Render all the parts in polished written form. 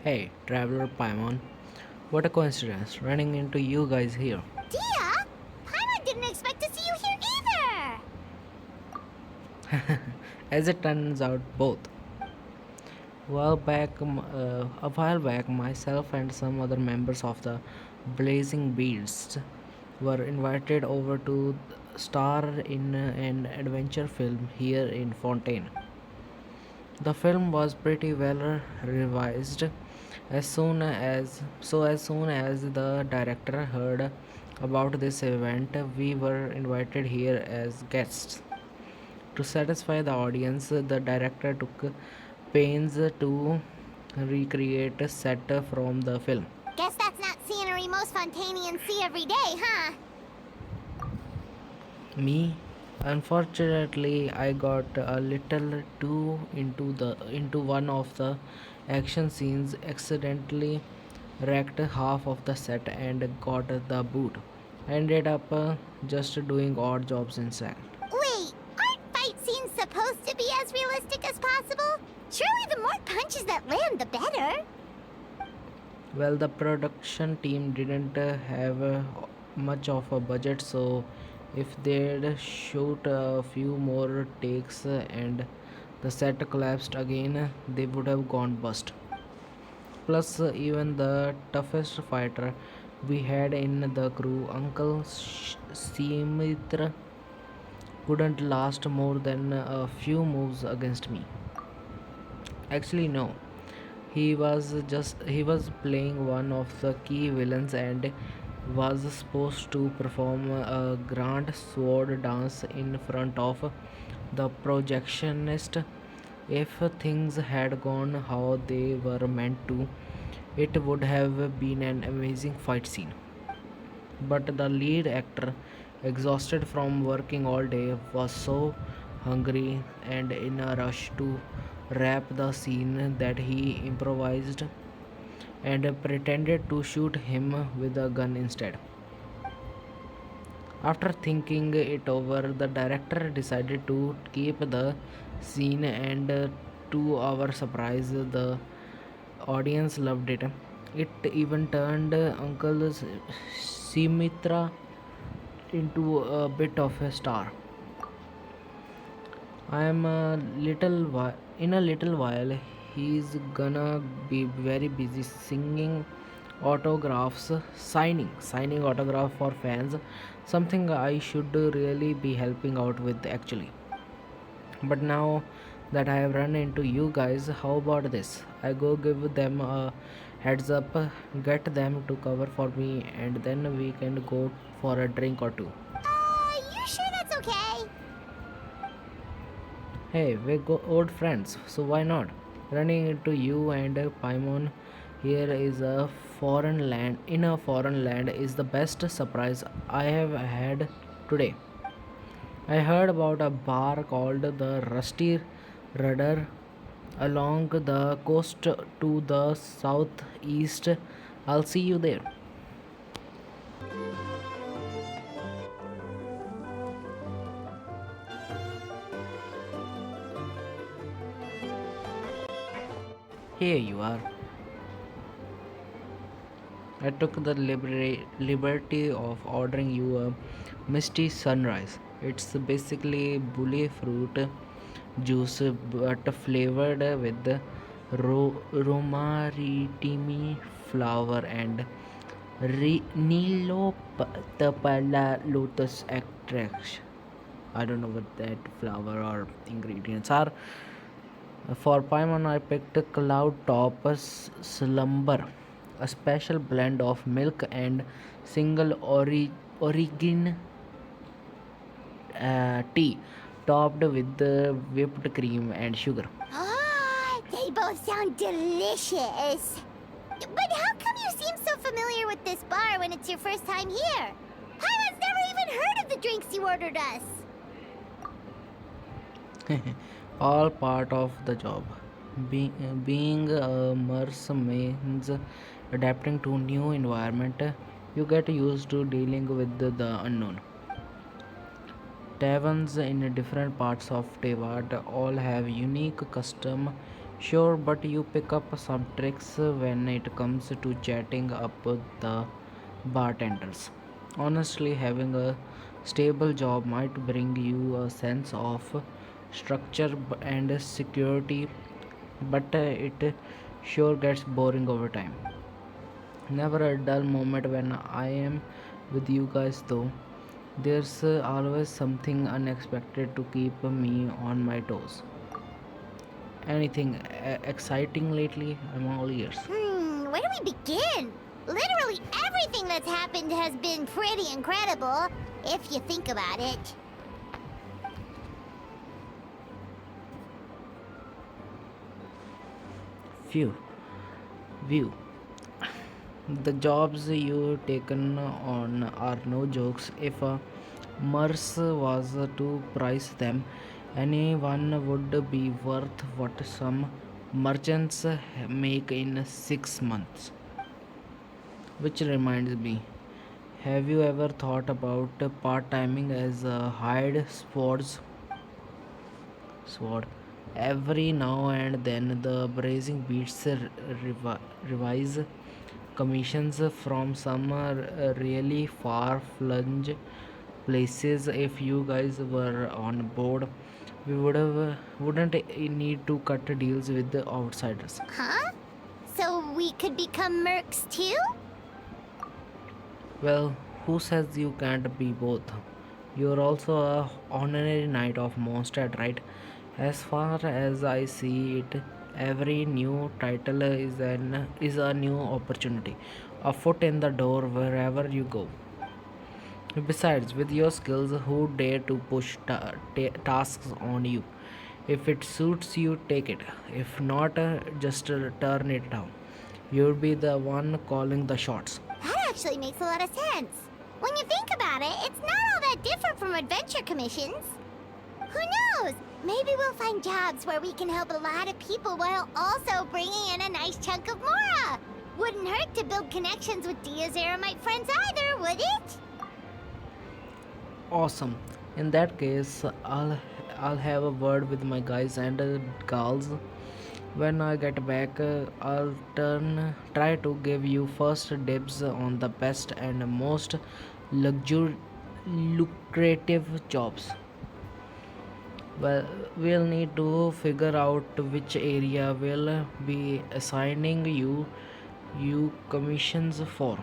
Hey, Traveler Paimon, what a coincidence running into you guys here. Dehya? Paimon didn't expect to see you here either! As it turns out, both. A while back, myself and some other members of the Blazing Beasts were invited over to star in an adventure film here in Fontaine. The film was pretty well revised. As soon as the director heard about this event, we were invited here as guests. To satisfy the audience, the director took pains to recreate a set from the film. Guess that's not scenery most Fontanians see every day, huh? Me, unfortunately, I got a little too into one of the action scenes, accidentally wrecked half of the set and got the boot. Ended up just doing odd jobs instead. Wait, aren't fight scenes supposed to be as realistic as possible? Surely the more punches that land, the better. Well, the production team didn't have much of a budget, so if they'd shoot a few more takes and the set collapsed again, they would have gone bust. Plus, even the toughest fighter we had in the crew, Uncle Simitra, couldn't last more than a few moves against me. Actually, no. He was playing one of the key villains and was supposed to perform a grand sword dance in front of the projectionist. If things had gone how they were meant to, it would have been an amazing fight scene. But the lead actor, exhausted from working all day, was so hungry and in a rush to wrap the scene that he improvised and pretended to shoot him with a gun instead. After thinking it over, the director decided to keep the scene, and to our surprise, the audience loved it. It even turned Uncle Simitra into a bit of a star. I am in a little while. He's gonna be very busy singing autographs, signing autograph for fans. Something I should really be helping out with actually. But now that I have run into you guys, how about this? I go give them a heads up, get them to cover for me, and then we can go for a drink or two. You sure that's okay? Hey, we're old friends, so why not? Running into you and Paimon here is a foreign land in a foreign land is the best surprise I have had today. I heard about a bar called the Rusty Rudder along the coast to the southeast. I'll see you there. Here you are. I took the liberty of ordering you a misty sunrise. It's basically bully fruit juice but flavored with romaritimi flower and Nilotapala lotus extract. I don't know what that flower or ingredients are. For Paimon, I picked Cloud Top Slumber, a special blend of milk and single origin tea, topped with whipped cream and sugar. Ah, they both sound delicious. But how come you seem so familiar with this bar when it's your first time here? Paimon's never even heard of the drinks you ordered us. All part of the job. Being a nurse means adapting to new environment. You get used to dealing with the unknown. Taverns in different parts of Tewad all have unique custom Sure, but you pick up some tricks when it comes to chatting up the bartenders. Honestly, having a stable job might bring you a sense of structure and security, but it sure gets boring over time. Never a dull moment when I am with you guys, though. There's always something unexpected to keep me on my toes. Anything exciting lately? I'm all ears. Where do we begin? Literally everything that's happened has been pretty incredible, if you think about it. Phew, view. The jobs you've taken on are no jokes. If a Mars was to price them, anyone would be worth what some merchants make in 6 months. Which reminds me, have you ever thought about part timing as a hired sword? Every now and then, the Blazing Beats revise commissions from some really far flung places. If you guys were on board, we wouldn't need to cut deals with the outsiders. Huh? So we could become mercs too? Well, who says you can't be both? You're also a honorary knight of Mondstadt, right? As far as I see it, every new title is a new opportunity, a foot in the door wherever you go. Besides, with your skills, who dare to push tasks on you? If it suits you, take it. If not, just turn it down. You'll be the one calling the shots. That actually makes a lot of sense. When you think about it, it's not all that different from adventure commissions. Who knows? Maybe we'll find jobs where we can help a lot of people while also bringing in a nice chunk of Mora. Wouldn't hurt to build connections with Dia's Aramite friends either, would it? Awesome. In that case, I'll have a word with my guys and gals. When I get back, I'll try to give you first dibs on the best and most luxur- lucrative jobs. Well, we'll need to figure out which area we'll be assigning you commissions for.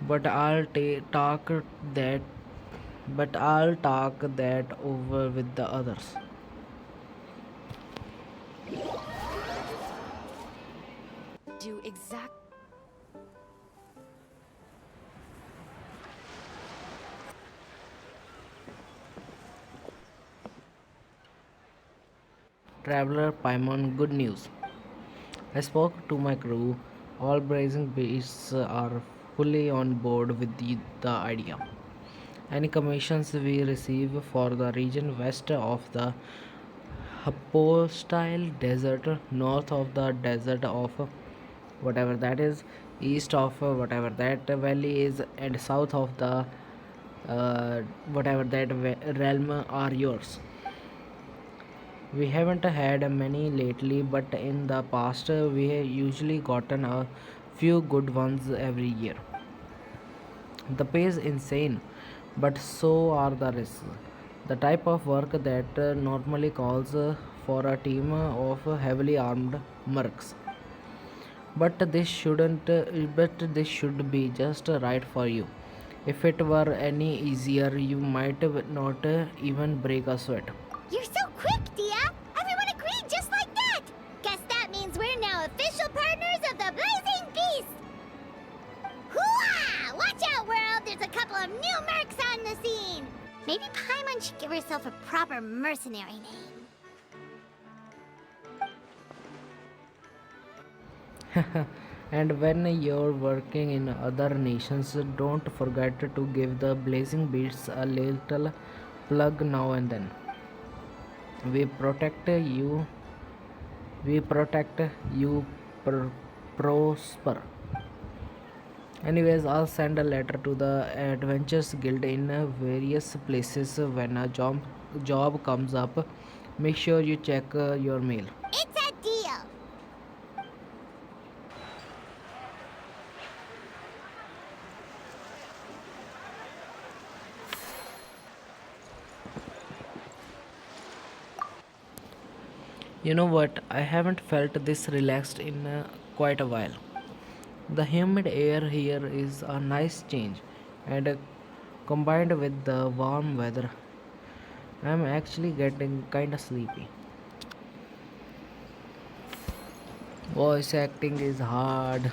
But that I'll talk that over with the others. Do exact. Traveler Paimon, good news. I spoke to my crew. All Blazing Beasts are fully on board with the idea. Any commissions we receive for the region west of the Hostile Desert, north of the desert of whatever that is, east of whatever that valley is, and south of the whatever that realm are yours. We haven't had many lately, but in the past we have usually gotten a few good ones every year. The pay is insane, but so are the risks. The type of work that normally calls for a team of heavily armed mercs. But this should be just right for you. If it were any easier, you might not even break a sweat. You're so quick, Dia! Everyone agreed just like that! Guess that means we're now official partners of the Blazing Beast! Hooah! Watch out, world! There's a couple of new mercs on the scene! Maybe Paimon should give herself a proper mercenary name. And when you're working in other nations, don't forget to give the Blazing Beasts a little plug now and then. We protect you, we protect you, prosper. Anyways, I'll send a letter to the Adventures Guild in various places when a job comes up. Make sure you check your mail. It's a deal! You know what? I haven't felt this relaxed in quite a while. The humid air here is a nice change, and combined with the warm weather, I'm actually getting kinda sleepy. Voice acting is hard.